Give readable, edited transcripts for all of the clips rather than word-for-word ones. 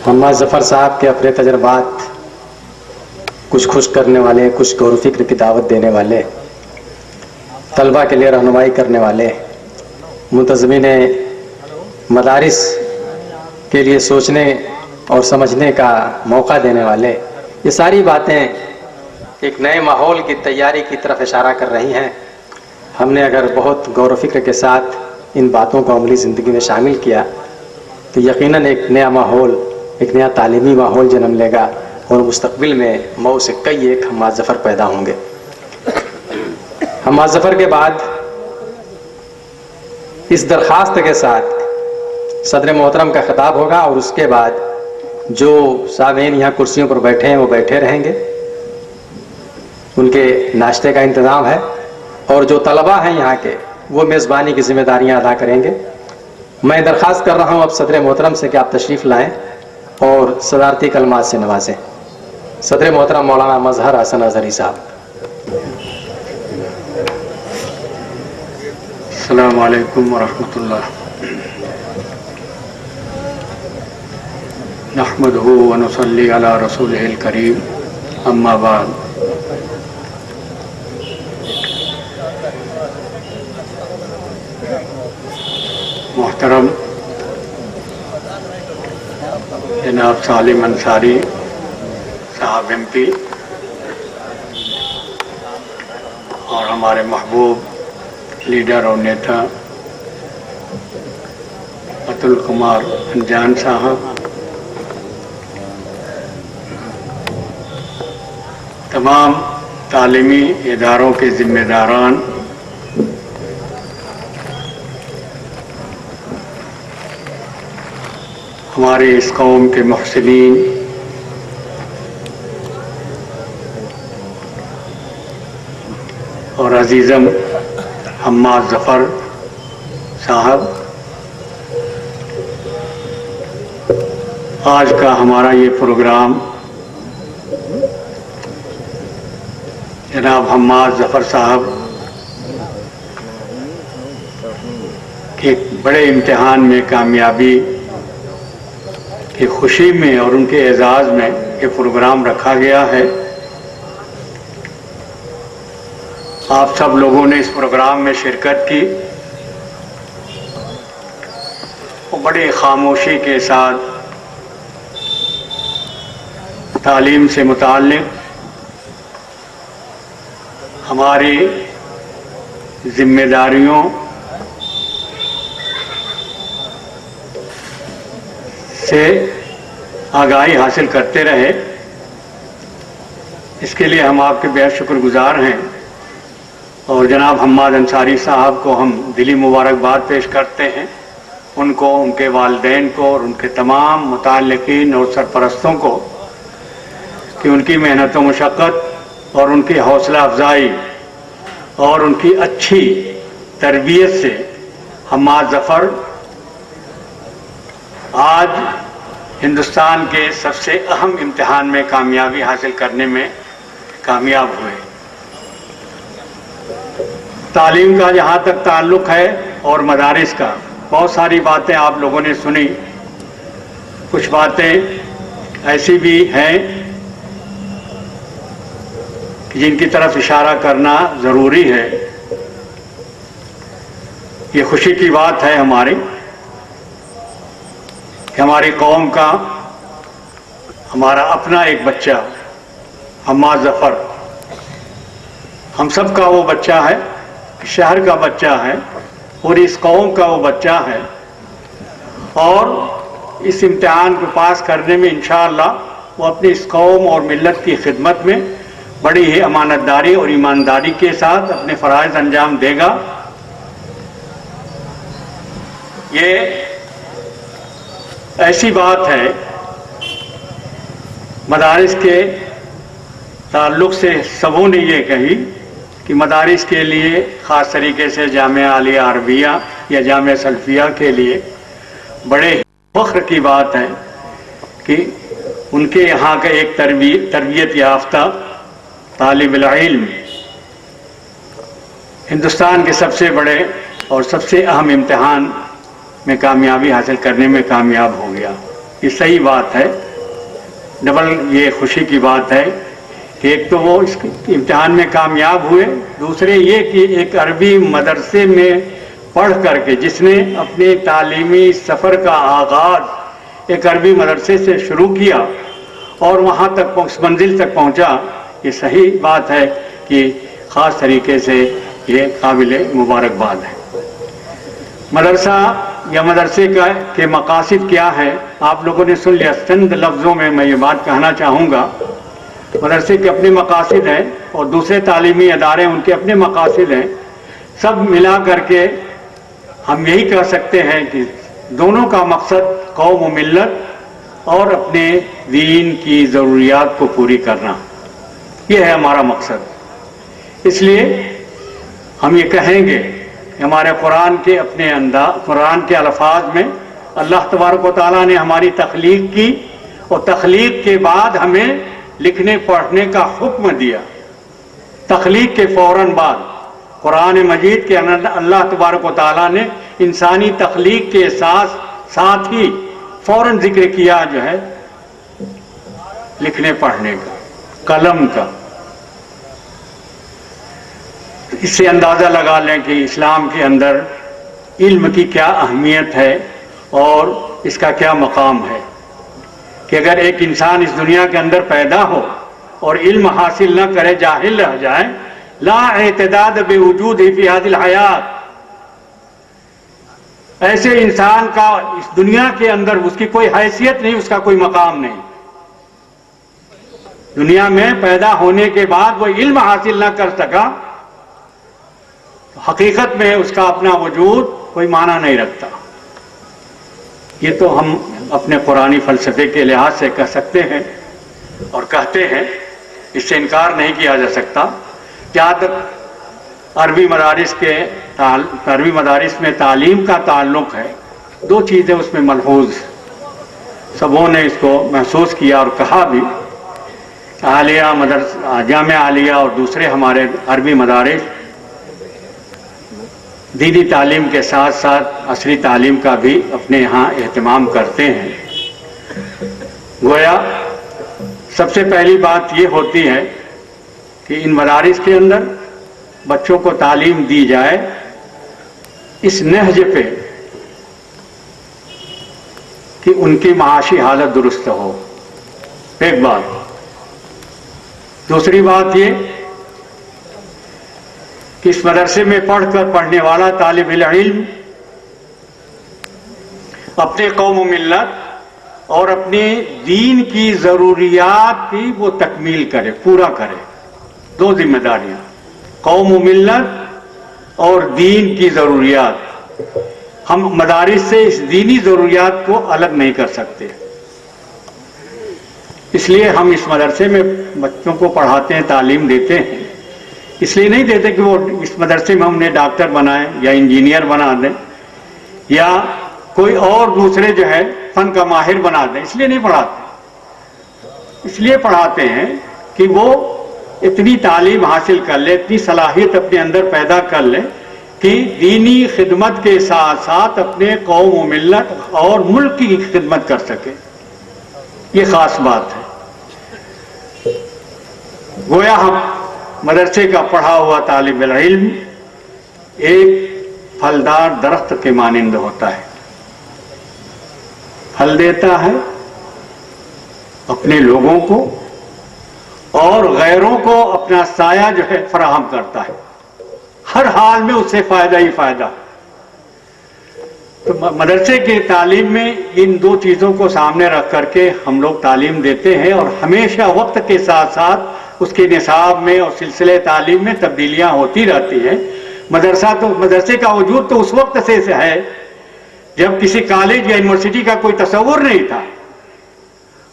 محمد ظفر صاحب کے اپنے تجربات کچھ خوش کرنے والے، کچھ غور و فکر کی دعوت دینے والے، طلبہ کے لیے رہنمائی کرنے والے، منتظمین مدارس کے لیے سوچنے اور سمجھنے کا موقع دینے والے، یہ ساری باتیں ایک نئے ماحول کی تیاری کی طرف اشارہ کر رہی ہیں۔ ہم نے اگر بہت غور و فکر کے ساتھ ان باتوں کو عملی زندگی میں شامل کیا تو یقیناً ایک نیا ماحول، ایک نیا تعلیمی ماحول جنم لے گا اور مستقبل میں مئو سے کئی ایک حماد ظفر پیدا ہوں گے۔ حماد ظفر کے بعد اس درخواست کے ساتھ صدر محترم کا خطاب ہوگا اور اس کے بعد جو سامعین یہاں کرسیوں پر بیٹھے ہیں وہ بیٹھے رہیں گے، ان کے ناشتے کا انتظام ہے، اور جو طلباء ہیں یہاں کے وہ میزبانی کی ذمہ داریاں ادا کریں گے۔ میں درخواست کر رہا ہوں اب صدر محترم سے کہ آپ تشریف لائیں اور صدارتی کلمات سے نوازیں۔ صدر محترم مولانا مظہر حسن اظہری صاحب۔ السلام علیکم ورحمۃ اللہ۔ نحمدہ ونصلی علی رسولہ الکریم، اما بعد۔ محترم جناب سالم انصاری صاحب MP اور ہمارے محبوب لیڈر اور نیتا اتل کمار انجان صاحب، تمام تعلیمی اداروں کے ذمہ داران، ہمارے اس قوم کے محسنین، اور عزیزم حماد ظفر صاحب، آج کا ہمارا یہ پروگرام جناب حماد ظفر صاحب ایک بڑے امتحان میں کامیابی کی خوشی میں اور ان کے اعزاز میں یہ پروگرام رکھا گیا ہے۔ آپ سب لوگوں نے اس پروگرام میں شرکت کی اور بڑی خاموشی کے ساتھ تعلیم سے متعلق ہماری ذمہ داریوں سے آگاہی حاصل کرتے رہے، اس کے لیے ہم آپ کے بے حد شکر گزار ہیں، اور جناب حماد انصاری صاحب کو ہم دلی مبارکباد پیش کرتے ہیں، ان کو، ان کے والدین کو اور ان کے تمام متعلقین اور سرپرستوں کو، کہ ان کی محنت و مشقت اور ان کی حوصلہ افزائی اور ان کی اچھی تربیت سے حماد ظفر آج ہندوستان کے سب سے اہم امتحان میں کامیابی حاصل کرنے میں کامیاب ہوئے۔ تعلیم کا جہاں تک تعلق ہے اور مدارس کا، بہت ساری باتیں آپ لوگوں نے سنی، کچھ باتیں ایسی بھی ہیں جن کی طرف اشارہ کرنا ضروری ہے۔ یہ خوشی کی بات ہے ہماری کہ ہماری قوم کا، ہمارا اپنا ایک بچہ حماد ظفر، ہم سب کا وہ بچہ ہے، شہر کا بچہ ہے، پوری اس قوم کا وہ بچہ ہے، اور اس امتحان کو پاس کرنے میں انشاءاللہ وہ اپنی اس قوم اور ملت کی خدمت میں بڑی ہی امانت داری اور ایمانداری کے ساتھ اپنے فرائض انجام دے گا۔ یہ ایسی بات ہے، مدارس کے تعلق سے سبوں نے یہ کہی کہ مدارس کے لیے، خاص طریقے سے جامعہ عالیہ عربیہ یا جامعہ سلفیہ کے لیے بڑے فخر کی بات ہے کہ ان کے یہاں کا ایک تربیت یافتہ طالب العلم ہندوستان کے سب سے بڑے اور سب سے اہم امتحان میں کامیابی حاصل کرنے میں کامیاب ہو گیا۔ یہ صحیح بات ہے، ڈبل یہ خوشی کی بات ہے کہ ایک تو وہ اس امتحان میں کامیاب ہوئے، دوسرے یہ کہ ایک عربی مدرسے میں پڑھ کر کے جس نے اپنے تعلیمی سفر کا آغاز ایک عربی مدرسے سے شروع کیا اور وہاں تک اس منزل تک پہنچا، یہ صحیح بات ہے کہ خاص طریقے سے یہ قابل مبارکباد ہے۔ مدرسہ یا مدرسے کے مقاصد کیا ہے آپ لوگوں نے سن لیا، چند لفظوں میں میں یہ بات کہنا چاہوں گا۔ مدرسے کے اپنے مقاصد ہیں اور دوسرے تعلیمی ادارے ان کے اپنے مقاصد ہیں، سب ملا کر کے ہم یہی کہہ سکتے ہیں کہ دونوں کا مقصد قوم و ملت اور اپنے دین کی ضروریات کو پوری کرنا، یہ ہے ہمارا مقصد۔ اس لیے ہم یہ کہیں گے کہ ہمارے قرآن کے الفاظ میں اللہ تبارک و تعالیٰ نے ہماری تخلیق کی اور تخلیق کے بعد ہمیں لکھنے پڑھنے کا حکم دیا۔ تخلیق کے فوراً بعد قرآن مجید کے اندر اللہ تبارک و تعالیٰ نے انسانی تخلیق کے ساتھ ہی فوراً ذکر کیا جو ہے لکھنے پڑھنے کا، قلم کا۔ اس سے اندازہ لگا لیں کہ اسلام کے اندر علم کی کیا اہمیت ہے اور اس کا کیا مقام ہے، کہ اگر ایک انسان اس دنیا کے اندر پیدا ہو اور علم حاصل نہ کرے، جاہل رہ جائے، لا اعتداد بوجود فی هذه الحیات، ایسے انسان کا اس دنیا کے اندر اس کی کوئی حیثیت نہیں، اس کا کوئی مقام نہیں۔ دنیا میں پیدا ہونے کے بعد وہ علم حاصل نہ کر سکا، حقیقت میں اس کا اپنا وجود کوئی معنی نہیں رکھتا۔ یہ تو ہم اپنے قرآنی فلسفے کے لحاظ سے کہہ سکتے ہیں اور کہتے ہیں، اس سے انکار نہیں کیا جا سکتا۔ جہاں تک عربی مدارس میں تعلیم کا تعلق ہے، دو چیزیں اس میں ملحوظ سبوں نے اس کو محسوس کیا اور کہا بھی، جامعہ عالیہ اور دوسرے ہمارے عربی مدارس دینی تعلیم کے ساتھ ساتھ عصری تعلیم کا بھی اپنے یہاں اہتمام کرتے ہیں۔ گویا سب سے پہلی بات یہ ہوتی ہے کہ ان مدارس کے اندر بچوں کو تعلیم دی جائے اس نہج پہ کہ ان کی معاشی حالت درست ہو، ایک بات۔ دوسری بات یہ کہ اس مدرسے میں پڑھ کر پڑھنے والا طالب علم اپنے قوم و ملت اور اپنے دین کی ضروریات کی وہ تکمیل کرے، پورا کرے۔ دو ذمہ داریاں، قوم و ملت اور دین کی ضروریات۔ ہم مدارس سے اس دینی ضروریات کو الگ نہیں کر سکتے، اس لیے ہم اس مدرسے میں بچوں کو پڑھاتے ہیں، تعلیم دیتے ہیں۔ اس لیے نہیں دیتے کہ وہ اس مدرسے میں ہم نے ڈاکٹر بنائے یا انجینئر بنا دیں یا کوئی اور دوسرے جو ہے فن کا ماہر بنا دیں، اس لیے نہیں پڑھاتے۔ اس لیے پڑھاتے ہیں کہ وہ اتنی تعلیم حاصل کر لے، اتنی صلاحیت اپنے اندر پیدا کر لے کہ دینی خدمت کے ساتھ ساتھ اپنے قوم و ملت اور ملک کی خدمت کر سکے۔ یہ خاص بات ہے۔ گویا ہم مدرسے کا پڑھا ہوا طالب علم ایک پھلدار درخت کے مانند ہوتا ہے، پھل دیتا ہے اپنے لوگوں کو اور غیروں کو اپنا سایہ جو ہے فراہم کرتا ہے، ہر حال میں اس سے فائدہ ہی فائدہ۔ تو مدرسے کی تعلیم میں ان دو چیزوں کو سامنے رکھ کر کے ہم لوگ تعلیم دیتے ہیں، اور ہمیشہ وقت کے ساتھ ساتھ اس کے نصاب میں اور سلسلہ تعلیم میں تبدیلیاں ہوتی رہتی ہیں۔ مدرسے کا وجود تو اس وقت سے ہے جب کسی کالج یا یونیورسٹی کا کوئی تصور نہیں تھا،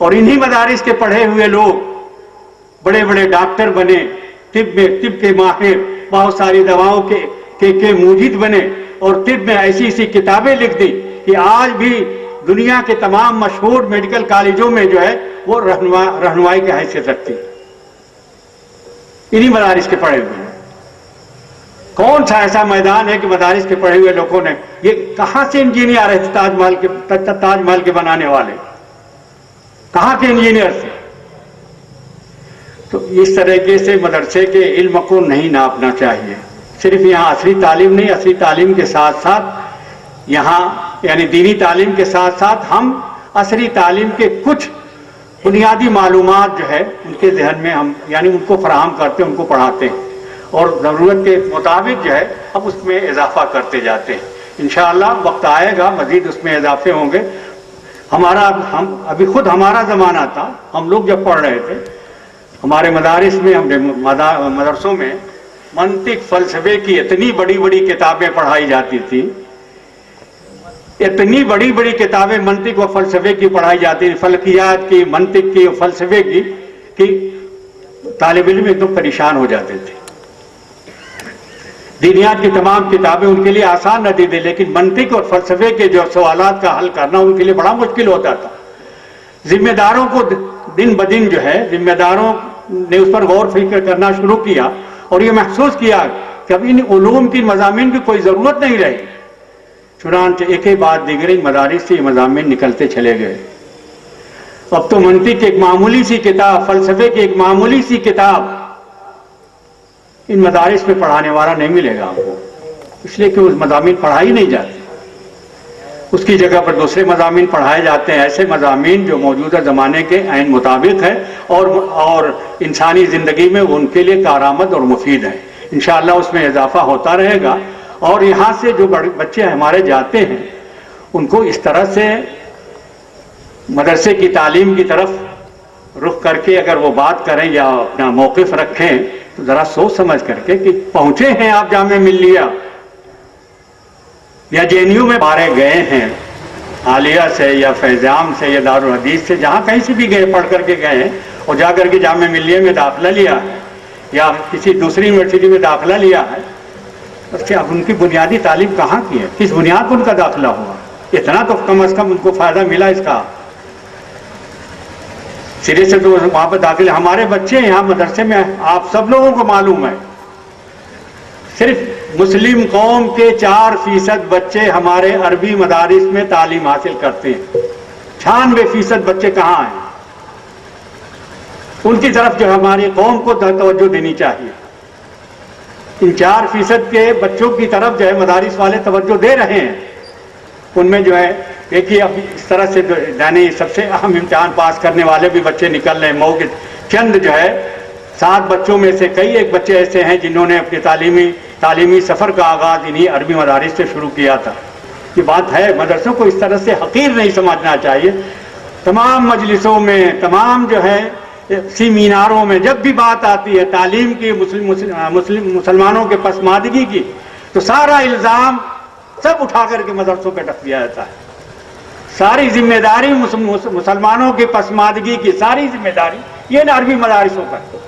اور انہی مدارس کے پڑھے ہوئے لوگ بڑے بڑے ڈاکٹر بنے، طب کے ماہر، بہت ساری دواؤں کے موجد بنے، اور طب میں ایسی ایسی کتابیں لکھ دی کہ آج بھی دنیا کے تمام مشہور میڈیکل کالجوں میں جو ہے وہ رہنمائی کی حیثیت رکھتی، انہی مدارس کے پڑھے ہوئے ہیں۔ کون سا ایسا میدان ہے کہ مدارس کے پڑھے ہوئے لوگوں نے، یہ کہاں سے انجینئر آ رہے تھے تاج محل کے بنانے والے؟ کہاں کے انجینئر تھے. تو اس طریقے سے مدرسے کے علم کو نہیں ناپنا چاہیے. صرف یہاں عصری تعلیم نہیں، عصری تعلیم کے ساتھ ساتھ یہاں یعنی دینی تعلیم کے ساتھ ساتھ ہم عصری تعلیم کے کچھ بنیادی معلومات جو ہے ان کے ذہن میں ہم یعنی ان کو فراہم کرتے ہیں، ان کو پڑھاتے ہیں اور ضرورت کے مطابق جو ہے اب اس میں اضافہ کرتے جاتے ہیں. انشاءاللہ وقت آئے گا مزید اس میں اضافے ہوں گے. ابھی خود ہمارا زمانہ تھا، ہم لوگ جب پڑھ رہے تھے ہمارے مدارس میں مدرسوں میں منطق فلسفے کی اتنی بڑی بڑی کتابیں پڑھائی جاتی تھی، اتنی بڑی بڑی کتابیں منطق و فلسفے کی پڑھائی جاتی تھی، فلکیات کی، منطق کی، فلسفے کی، کہ طالب علم ایک دم پریشان ہو جاتے تھے. دینیات کی تمام کتابیں ان کے لیے آسان رہتی تھی، لیکن منطق اور فلسفے کے جو سوالات کا حل کرنا ان کے لیے بڑا مشکل ہوتا تھا. ذمہ داروں کو دن بدن جو ہے ذمہ داروں نے اس پر غور فکر کرنا شروع کیا اور یہ محسوس کیا کہ اب ان علوم کی مضامین کی کوئی ضرورت نہیں رہی. چنانچہ ایک ہی بعد دیگر ان مدارس سے یہ مضامین نکلتے چلے گئے. اب تو منطق کی ایک معمولی سی کتاب، فلسفے کی ایک معمولی سی کتاب ان مدارس میں پڑھانے والا نہیں ملے گا آپ کو، اس لیے کہ اس مضامین پڑھائی نہیں جاتی. اس کی جگہ پر دوسرے مضامین پڑھائے جاتے ہیں، ایسے مضامین جو موجودہ زمانے کے عین مطابق ہے اور انسانی زندگی میں ان کے لیے کارآمد اور مفید ہے. انشاءاللہ اس میں اضافہ ہوتا رہے گا. اور یہاں سے جو بچے ہمارے جاتے ہیں ان کو اس طرح سے مدرسے کی تعلیم کی طرف رخ کر کے اگر وہ بات کریں یا اپنا موقف رکھیں تو ذرا سوچ سمجھ کر کے کہ پہنچے ہیں آپ جامعہ ملیہ یا JNU میں بارے گئے ہیں، عالیہ سے یا فیض عام سے یا دارالحدیث سے، جہاں کہیں سے بھی گئے پڑھ کر کے گئے ہیں اور جا کر کے جامعہ ملیہ میں داخلہ لیا ہے یا کسی دوسری یونیورسٹی میں داخلہ لیا ہے، اس سے اب ان کی بنیادی تعلیم کہاں کی ہے، کس بنیاد پر ان کا داخلہ ہوا؟ اتنا تو کم از کم ان کو فائدہ ملا اس کا. سرے سے تو وہاں پر داخلے ہمارے بچے یہاں مدرسے میں آپ سب لوگوں کو معلوم ہے صرف مسلم قوم کے 4% بچے ہمارے عربی مدارس میں تعلیم حاصل کرتے ہیں. 96% بچے کہاں ہیں؟ ان کی طرف جو ہماری قوم کو توجہ دینی چاہیے. ان 4% کے بچوں کی طرف جو ہے مدارس والے توجہ دے رہے ہیں. ان میں جو ہے دیکھیے اب اس طرح سے یعنی سب سے اہم امتحان پاس کرنے والے بھی بچے نکل رہے ہیں. مئو کے چند جو ہے 7 بچوں میں سے کئی ایک بچے ایسے ہیں جنہوں نے اپنے تعلیمی سفر کا آغاز انہی عربی مدارس سے شروع کیا تھا. یہ بات ہے، مدرسوں کو اس طرح سے حقیر نہیں سمجھنا چاہیے. تمام مجلسوں میں، تمام جو ہے سیمیناروں میں جب بھی بات آتی ہے تعلیم کی، مسلمانوں کے پسماندگی کی، تو سارا الزام سب اٹھا کر کے مدرسوں پہ رکھ دیا جاتا ہے. ساری ذمہ داری مسلمانوں کی پسماندگی کی ساری ذمہ داری یہ عربی مدارسوں پر.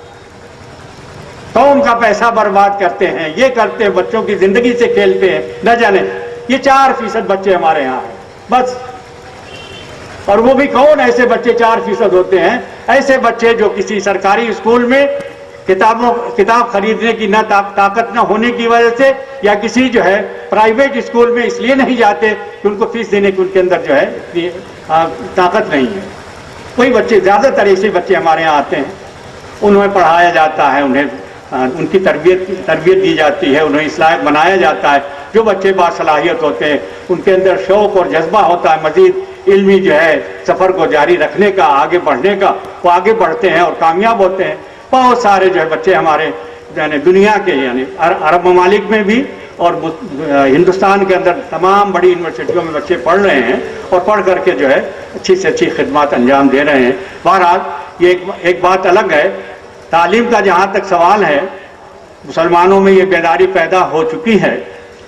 قوم کا پیسہ برباد کرتے ہیں، یہ کرتے ہیں، بچوں کی زندگی سے کھیلتے ہیں. نہ جانے یہ 4% بچے ہمارے یہاں ہیں بس. اور وہ بھی کون ایسے بچے 4% ہوتے ہیں؟ ایسے بچے جو کسی سرکاری اسکول میں کتاب خریدنے کی نہ طاقت نہ ہونے کی وجہ سے یا کسی جو ہے پرائیویٹ اسکول میں اس لیے نہیں جاتے کہ ان کو فیس دینے کی ان کے اندر جو ہے اتنی طاقت نہیں ہے. کوئی بچے، زیادہ تر ایسے بچے ہمارے یہاں آتے ہیں، انہیں پڑھایا جاتا ہے، انہیں ان کی تربیت دی جاتی ہے، انہیں اصلاح بنایا جاتا ہے. جو بچے باصلاحیت ہوتے ہیں ان کے اندر شوق اور جذبہ ہوتا ہے مزید علمی جو ہے سفر کو جاری رکھنے کا، آگے بڑھنے کا، وہ آگے بڑھتے ہیں اور کامیاب ہوتے ہیں. بہت سارے جو ہے بچے ہمارے یعنی دنیا کے یعنی عرب ممالک میں بھی اور ہندوستان کے اندر تمام بڑی یونیورسٹیوں میں بچے پڑھ رہے ہیں اور پڑھ کر کے جو ہے اچھی سے اچھی خدمات انجام دے رہے ہیں. بہرحال یہ ایک بات الگ ہے. تعلیم کا جہاں تک سوال ہے، مسلمانوں میں یہ بیداری پیدا ہو چکی ہے،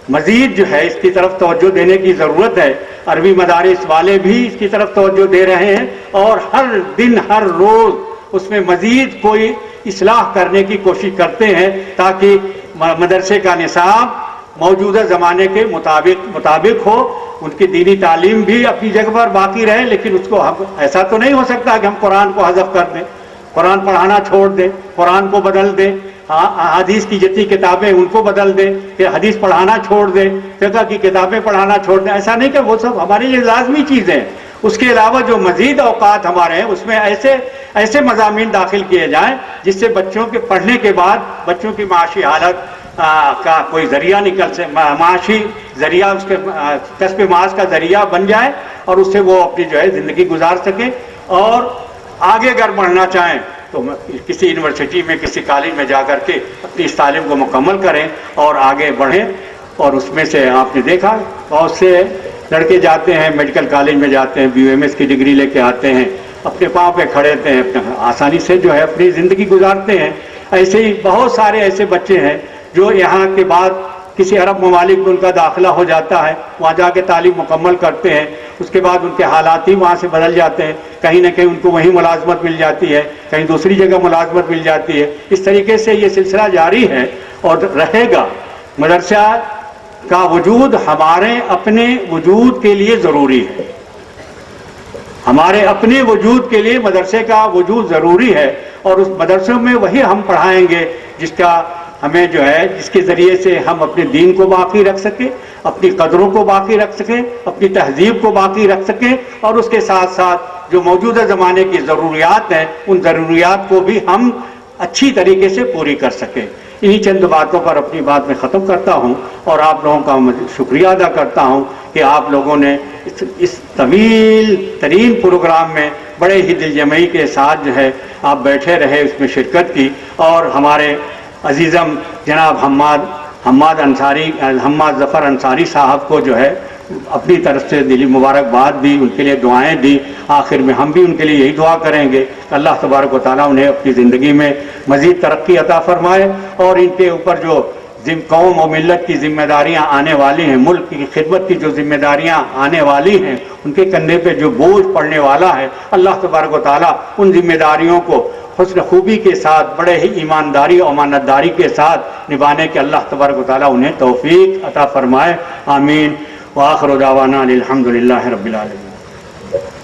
مزید جو ہے اس کی طرف توجہ دینے کی ضرورت ہے. عربی مدارس والے بھی اس کی طرف توجہ دے رہے ہیں اور ہر دن ہر روز اس میں مزید کوئی اصلاح کرنے کی کوشش کرتے ہیں تاکہ مدرسے کا نصاب موجودہ زمانے کے مطابق ہو. ان کی دینی تعلیم بھی اپنی جگہ پر باقی رہے، لیکن اس کو ایسا تو نہیں ہو سکتا کہ ہم قرآن کو حذف کر دیں، قرآن پڑھانا چھوڑ دیں، قرآن کو بدل دیں، حدیث کی جتنی کتابیں ان کو بدل دیں، کہ حدیث پڑھانا چھوڑ دیں، فقہ کی کتابیں پڑھانا چھوڑ دیں. ایسا نہیں کہ وہ سب ہمارے لیے لازمی چیزیں ہیں، اس کے علاوہ جو مزید اوقات ہمارے ہیں اس میں ایسے مضامین داخل کیے جائیں جس سے بچوں کے پڑھنے کے بعد بچوں کی معاشی حالت کا کوئی ذریعہ نکل سے معاشی ذریعہ اس کے کسب معاش کا ذریعہ بن جائے اور اس سے وہ اپنی جو ہے زندگی گزار سکے، اور آگے اگر بڑھنا چاہیں تو کسی یونیورسٹی میں کسی کالج میں جا کر کے اپنی اس تعلیم کو مکمل کریں اور آگے بڑھیں۔ اور اس میں سے آپ نے دیکھا بہت سے لڑکے جاتے ہیں میڈیکل کالج میں جاتے ہیں، BUMS کی ڈگری لے کے آتے ہیں، اپنے پاؤں پہ کھڑے ہوتے ہیں، اپنے آسانی سے جو ہے اپنی زندگی گزارتے ہیں۔ ایسے ہی بہت سارے ایسے بچے ہیں جو یہاں کے بعد کسی عرب ممالک میں ان کا داخلہ ہو جاتا ہے، وہاں جا کے تعلیم مکمل کرتے ہیں، اس کے بعد ان کے حالات ہی وہاں سے بدل جاتے ہیں، کہیں نہ کہیں ان کو وہیں ملازمت مل جاتی ہے، کہیں دوسری جگہ ملازمت مل جاتی ہے۔ اس طریقے سے یہ سلسلہ جاری ہے اور رہے گا۔ مدرسہ کا وجود ہمارے اپنے وجود کے لیے ضروری ہے، ہمارے اپنے وجود کے لیے مدرسے کا وجود ضروری ہے، اور اس مدرسوں میں وہی ہم پڑھائیں گے جس کا ہمیں جو ہے جس کے ذریعے سے ہم اپنے دین کو باقی رکھ سکیں، اپنی قدروں کو باقی رکھ سکیں، اپنی تہذیب کو باقی رکھ سکیں، اور اس کے ساتھ ساتھ جو موجودہ زمانے کی ضروریات ہیں ان ضروریات کو بھی ہم اچھی طریقے سے پوری کر سکیں۔ انہی چند باتوں پر اپنی بات میں ختم کرتا ہوں اور آپ لوگوں کا شکریہ ادا کرتا ہوں کہ آپ لوگوں نے اس طویل ترین پروگرام میں بڑے ہی دل جمعی کے ساتھ جو ہے آپ بیٹھے رہے، اس میں شرکت کی، اور ہمارے عزیزم جناب حماد ظفر انصاری صاحب کو جو ہے اپنی طرف سے دلی مبارکباد دی، ان کے لیے دعائیں دی۔ آخر میں ہم بھی ان کے لیے یہی دعا کریں گے کہ اللہ تبارک و تعالیٰ انہیں اپنی زندگی میں مزید ترقی عطا فرمائے، اور ان کے اوپر جو قوم و ملت کی ذمہ داریاں آنے والی ہیں، ملک کی خدمت کی جو ذمہ داریاں آنے والی ہیں، ان کے کندھے پہ جو بوجھ پڑنے والا ہے، اللہ تبارک و تعالیٰ ان ذمہ داریوں کو حسن خوبی کے ساتھ، بڑے ہی ایمانداری اور امانت داری کے ساتھ نبھانے کے اللہ تبارک و تعالیٰ انہیں توفیق عطا فرمائے۔ آمین۔ وآخر دعوانا الحمد للہ رب العالمین۔